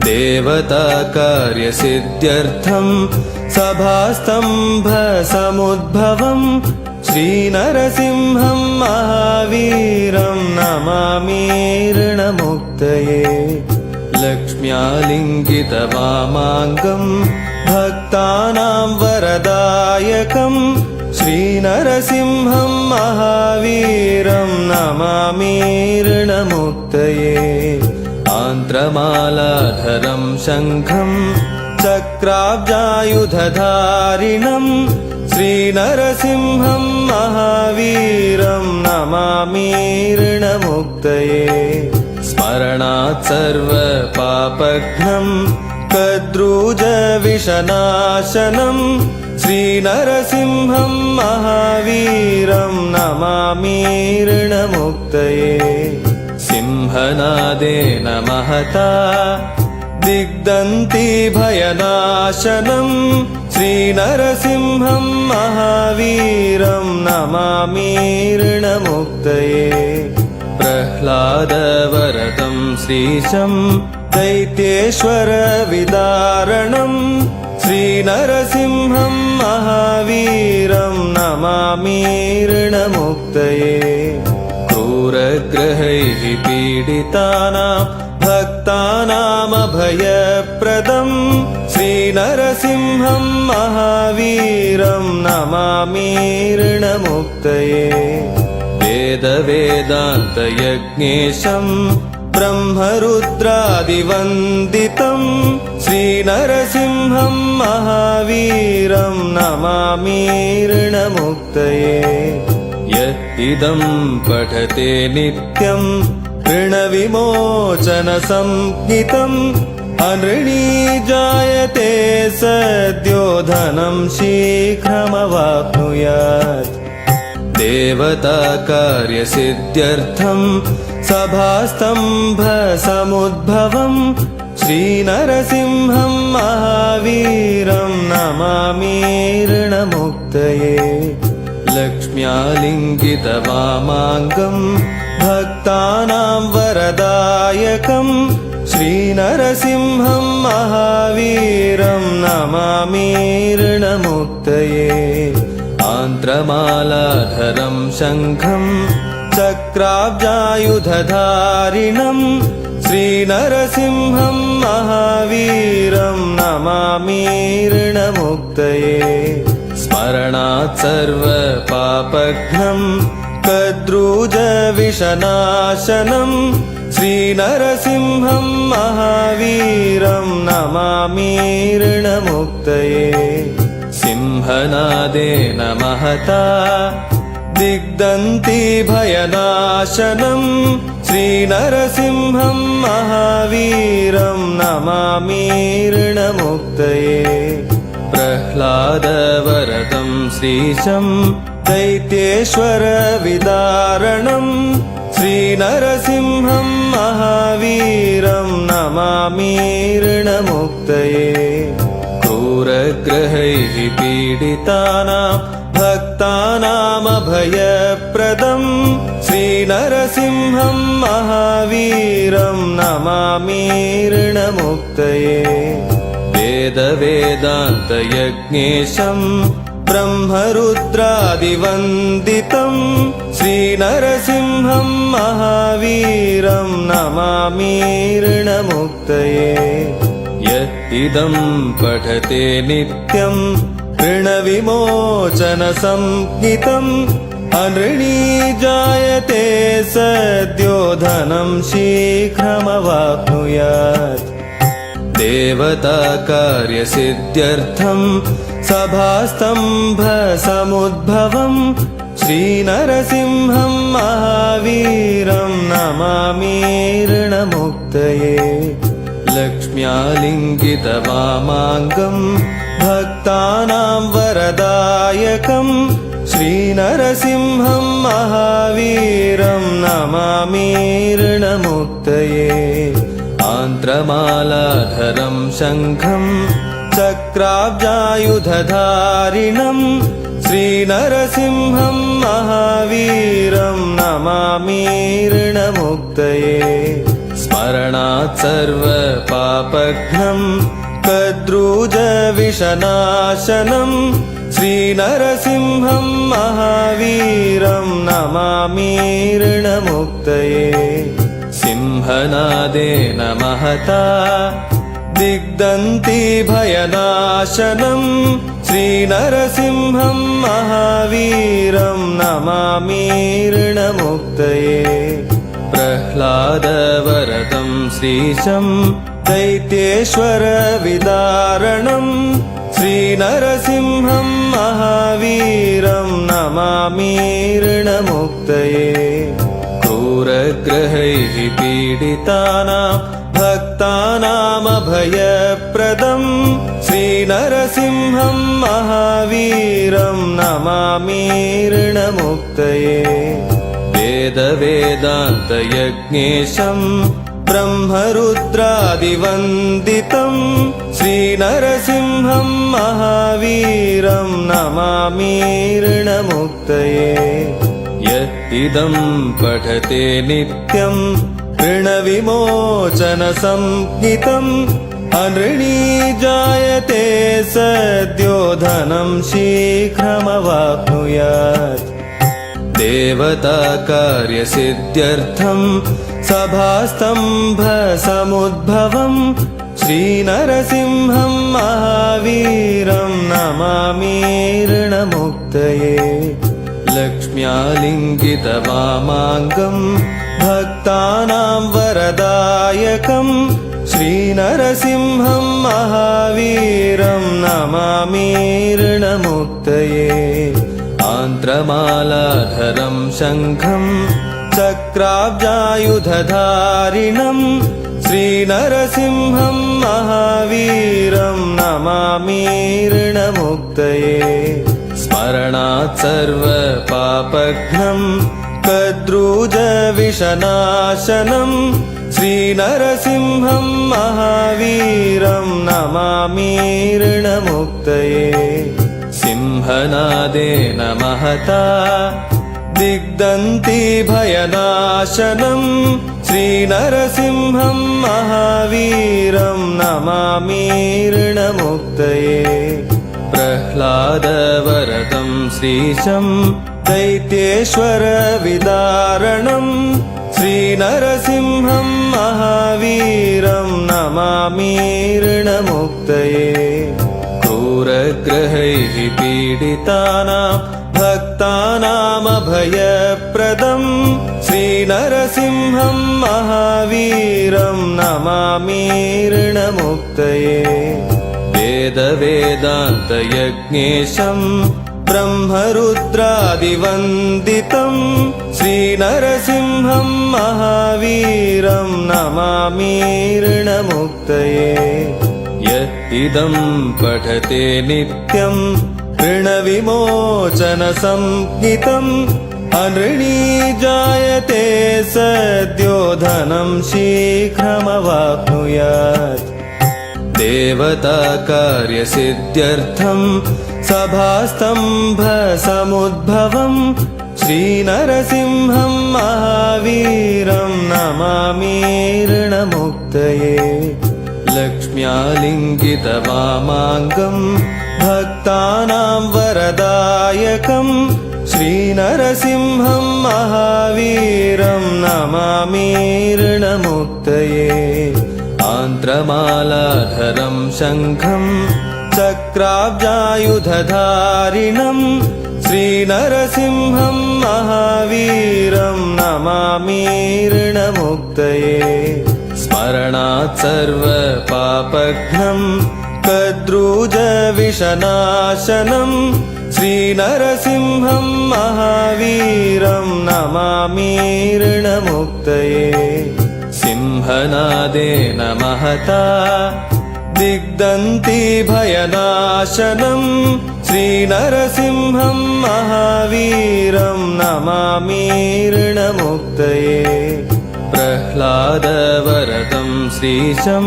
देवताकार्यसिद्ध्यर्थं सभास्तम्भसमुद्भवं श्रीनरसिंहं महावीरं नमामि ऋणमुक्तये। लक्ष्म्यालिङ्गितवामाङ्गं भक्तानां वरदायकं श्रीनरसिंहं महावीरं नमामि ऋणमुक्तये। आन्त्रमालाधरं शङ्खं चक्राब्जायुधधारिणं श्रीनरसिंहं महावीरं नमामि ऋणमुक्तये। स्मरणात् सर्वपापघ्नं कद्रूजविषनाशनं श्रीनरसिंहं महावीरं नमामि ऋणमुक्तये। सिंहनादेन महता दिग्दन्तिभयनाशनं श्रीनरसिंहं महावीरं नमामि ऋणमुक्तये। प्रह्लादवरदं श्रीशं दैत्येश्वरविदारणं श्रीनरसिंहं महावीरं नमामि ऋणमुक्तये। क्रूरग्रहैः पीडितानां भक्तानामभयप्रदं श्रीनरसिंहं महावीरं नमामि ऋणमुक्तये। वेदवेदान्तयज्ञेशं ब्रह्मरुद्रादिवन्दितं श्रीनरसिंहं महावीरं नमामि ऋणमुक्तये। यद् पठते नित्यं ऋणविमोचनसंज्ञितम् अनृणी जायते सद्यो धनं शीघ्रमवाप्नुयात्। देवताकार्यसिद्ध्यर्थं सभास्तम्भसमुद्भवं श्रीनरसिंहं महावीरं नमामि ऋणमुक्तये। लक्ष्म्यालिङ्गितवामाङ्गं भक्तानां वरदायकं श्रीनरसिंहं महावीरं नमामि ऋणमुक्तये। आन्त्रमालाधरं शङ्खं चक्राब्जायुधधारिणं श्रीनरसिंहं महावीरं नमामि ऋणमुक्तये। स्मरणात् सर्वपापघ्नं कद्रूजविषनाशनं श्रीनरसिंहं महावीरं नमामि ऋणमुक्तये। सिंहनादेन महता दिग्दन्तिभयनाशनं श्रीनरसिंहं महावीरं नमामि ऋणमुक्तये। प्रह्लादवरदं श्रीशं दैत्येश्वरविदारणं श्रीनरसिंहं महावीरं नमामि ऋणमुक्तये। क्रूरग्रहैः पीडितानां भक्तानामभयप्रदं श्रीनरसिंहं महावीरं नमामि ऋणमुक्तये। वेदवेदान्तयज्ञेशं ब्रह्मरुद्रादिवन्दितं श्रीनरसिंहं महावीरं नमामि ऋणमुक्तये। यद् पठते नित्यं ऋणविमोचनसंज्ञितम् अनृणी जायते सद्यो धनं शीघ्रमवाप्नुयात्। देवताकार्यसिद्ध्यर्थं सभास्तम्भसमुद्भवं श्रीनरसिंहं महावीरं नमामि ऋणमुक्तये। लक्ष्म्यालिङ्गितवामाङ्गं भक्तानां वरदायकं श्रीनरसिंहं महावीरं नमामि ऋणमुक्तये। आन्त्रमालाधरं शङ्खं चक्राब्जायुधधारिणं श्रीनरसिंहं महावीरं नमामि ऋणमुक्तये। स्मरणा स्मरणात् सर्वपापघ्नं कद्रूजविषनाशनं श्रीनरसिंहं महावीरं नमामि ऋणमुक्तये सिंहनादेन महता दिग्दन्ति भयनाशनं श्रीनरसिंहं महावीरं नमामि ऋणमुक्तये प्रह्लादवरदं श्रीशं दैत्येश्वरविदारणं श्रीनरसिंहं महावीरं नमामि ऋणमुक्तये क्रूरग्रहैः पीडितानां भक्तानामभयप्रदं श्रीनरसिंहं महावीरं नमामि ऋणमुक्तये वेदवेदान्तयज्ञेशं ब्रह्मरुद्रादिवन्दितं श्रीनरसिंहं महावीरं नमामि ऋणमुक्तये यत् इदं पठते नित्यं ऋणविमोचनसंज्ञितम् अनृणी जायते सद्यो धनं शीघ्रमवाप्नुयात् देवताकार्यसिद्ध्यर्थं सभास्तम्भसमुद्भवं श्रीनरसिंहं महावीरं नमामि ऋणमुक्तये लक्ष्म्यालिङ्गितवामाङ्गं भक्तानां वरदायकं श्रीनरसिंहं महावीरं नमामि ऋणमुक्तये आन्त्रमालाधरं शङ्खं चक्राब्जायुधधारिणं श्रीनरसिंहं महावीरं नमामि ऋणमुक्तये स्मरणात् सर्वपापघ्नं कद्रूजविषनाशनं श्रीनरसिंहं महावीरं नमामि ऋणमुक्तये सिंहनादेन महता दिग्दन्ति भयनाशनं श्रीनरसिंहं महावीरं नमामि ऋणमुक्तये प्रह्लादवरदं श्रीशं दैत्येश्वरविदारणं श्रीनरसिंहं महावीरं नमामि ऋणमुक्तये क्रूरग्रहैः पीडितानां भक्तानामभयप्रदं श्रीनरसिंहं महावीरं नमामि ऋणमुक्तये वेदवेदान्तयज्ञेशं ब्रह्मरुद्रादिवन्दितं श्रीनरसिंहं महावीरं नमामि ऋणमुक्तये यत् इदं पठते नित्यं ऋणविमोचनसंज्ञितम् अनृणी जायते सद्यो धनं शीघ्रमवाप्नुयात् देवताकार्यसिद्ध्यर्थं सभास्तम्भसमुद्भवं श्रीनरसिंहं महावीरं नमामि ऋणमुक्तये लक्ष्म्यालिङ्गितवामाङ्गं भक्तानां वरदायकं श्रीनरसिंहं महावीरं नमामि ऋणमुक्तये आन्त्रमालाधरं शङ्खं चक्राब्जायुधधारिणं श्रीनरसिंहं महावीरं नमामि ऋणमुक्तये स्मरणात् सर्वपापघ्नं कद्रूजविषनाशनं श्रीनरसिंहं महावीरं नमामि ऋणमुक्तये सिंहनादेन महता दिग्दन्ति भयनाशनं श्रीनरसिंहं महावीरं नमामि ऋणमुक्तये प्रह्लादवरदं श्रीशं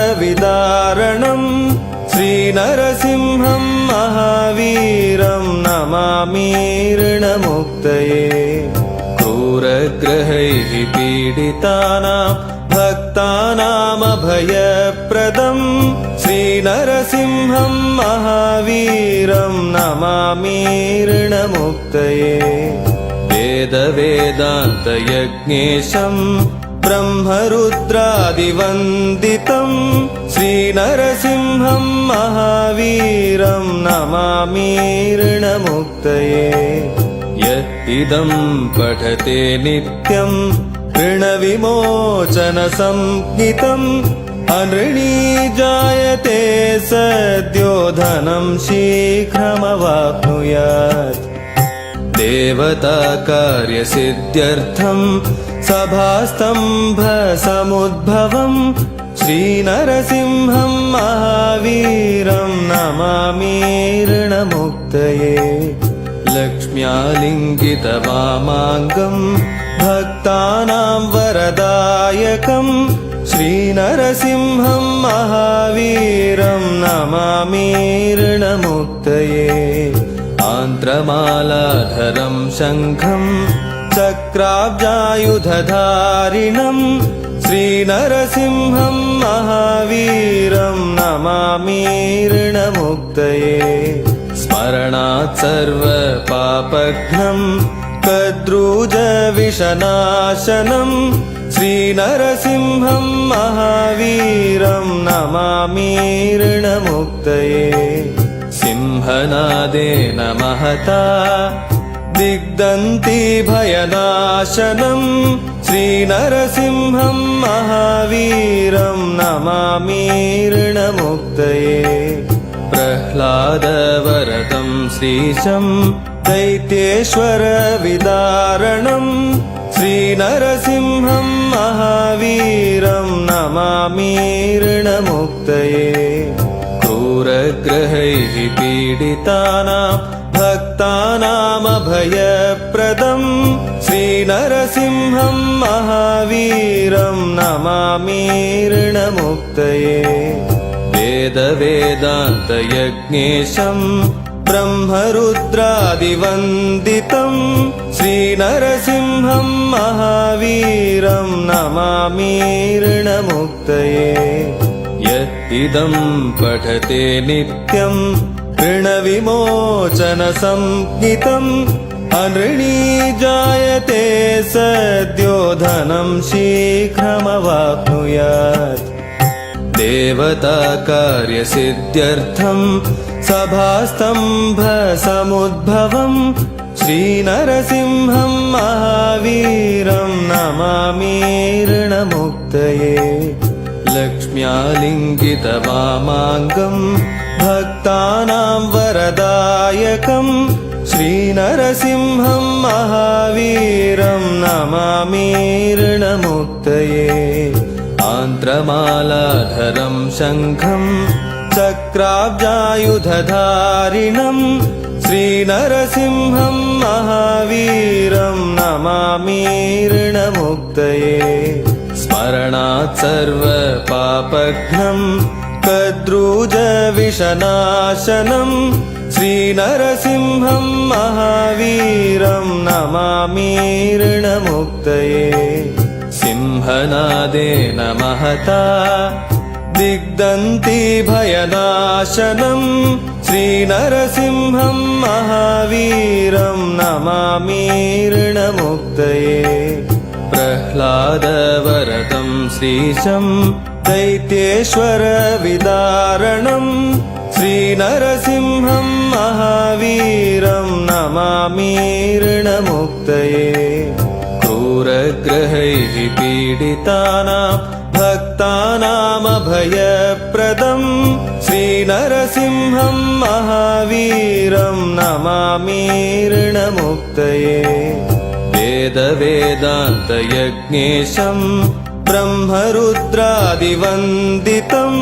दैत्येश्वरविदारणं श्रीनरसिंहं महावीरं नमामि ऋणमुक्तये क्रूर क्रूरग्रहैः पीडितानां भक्तानामभयप्रदं श्रीनरसिंहं महावीरं नमामि ऋणमुक्तये वेदवेदान्तयज्ञेशं ब्रह्मरुद्रादिवन्दितं श्रीनरसिंहं महावीरं नमामि ऋणमुक्तये यत् इदं पठते नित्यं ऋणविमोचनसंज्ञितम् अनृणी जायते सद्यो धनं शीघ्रमवाप्नुयात् देवताकार्यसिद्ध्यर्थं सभास्तम्भसमुद्भवं श्रीनरसिंहं महावीरं नमामि ऋणमुक्तये लक्ष्म्यालिङ्गितवामाङ्गं भक्तानां वरदायकं श्रीनरसिंहं महावीरं नमामि ऋणमुक्तये आन्त्रमालाधरं शङ्खं चक्राब्जायुधधारिणं श्रीनरसिंहं महावीरं नमामि ऋणमुक्तये स्मरणात् सर्वपापघ्नं कद्रूजविषनाशनं श्रीनरसिंहं महावीरं नमामि ऋणमुक्तये सिंहनादेन महता दिग्दन्ति भयनाशनं श्रीनरसिंहं महावीरं नमामि ऋणमुक्तये प्रह्लादवरदं श्रीशं दैत्येश्वरविदारणं श्रीनरसिंहं महावीरं नमामि ऋणमुक्तये क्रूरग्रहैः पीडितानां भक्तानामभयप्रदं श्रीनरसिंहं महावीरं नमामि ऋणमुक्तये वेदवेदान्तयज्ञेशं ब्रह्मरुद्रादिवन्दितं श्रीनरसिंहं महावीरं नमामि ऋणमुक्तये यत् इदं पठते नित्यं ऋणविमोचनसंज्ञितम् अनृणी जायते सद्यो धनं शीघ्रमवाप्नुयात् देवताकार्यसिद्ध्यर्थं सभास्तम्भसमुद्भवं श्रीनरसिंहं महावीरं नमामि ऋणमुक्तये लक्ष्म्यालिङ्गितवामाङ्गं भक्तानां वरदायकं श्रीनरसिंहं महावीरं नमामि ऋणमुक्तये आन्त्रमालाधरं शङ्खं चक्राब्जायुधधारिणं श्रीनरसिंहं महावीरं नमामि ऋणमुक्तये स्मरणात् सर्वपापघ्नं कद्रूजविषनाशनं श्रीनरसिंहं महावीरं नमामि ऋणमुक्तये सिंहनादेन महता दिग्दन्ति भयनाशनं श्रीनरसिंहं महावीरं नमामि ऋणमुक्तये प्रह्लादवरदं श्रीशं दैत्येश्वरविदारणं श्रीनरसिंहं महावीरं नमामि ऋणमुक्तये क्रूरग्रहैः पीडितानां भक्तानामभयप्रदं श्रीनरसिंहं महावीरं नमामि ऋणमुक्तये वेदवेदान्तयज्ञेशं ब्रह्मरुद्रादिवन्दितं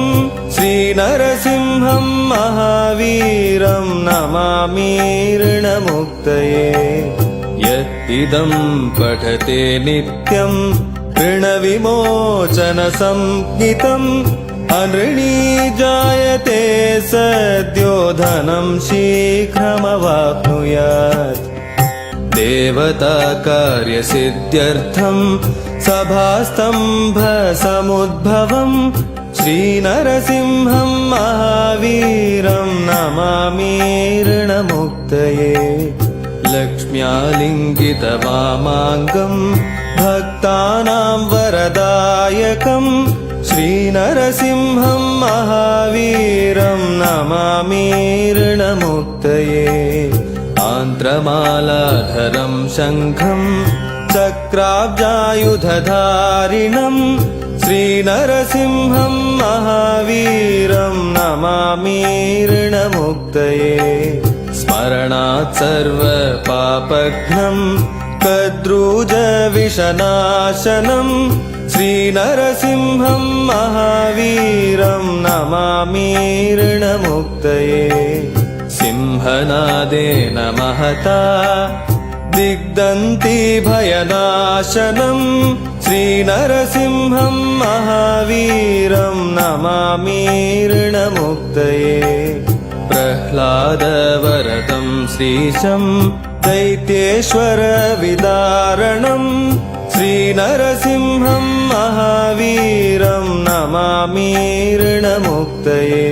श्रीनरसिंहं महावीरं नमामि ऋणमुक्तये यत् इदं पठते नित्यं ऋणविमोचनसंज्ञितम् अनृणी जायते सद्यो धनं शीघ्रमवाप्नुयात् देवताकार्यसिद्ध्यर्थं सभास्तम्भसमुद्भवम् श्रीनरसिंहं महावीरं नमामि ऋणमुक्तये लक्ष्म्यालिङ्गितवामाङ्गं भक्तानां वरदायकं श्रीनरसिंहं महावीरं नमामि ऋणमुक्तये आन्त्रमालाधरं शङ्खं चक्राब्जायुधधारिणं श्रीनरसिंहं महावीरं नमामि ऋणमुक्तये स्मरणात् सर्वपापघ्नं कद्रूजविषनाशनं श्रीनरसिंहं महावीरं नमामि ऋणमुक्तये सिंहनादेन महता दिग्दन्ति भयनाशनं श्रीनरसिंहं महावीरं नमामि ऋणमुक्तये प्रह्लादवरदं श्रीशं दैत्येश्वरविदारणं श्रीनरसिंहं महावीरं नमामि ऋणमुक्तये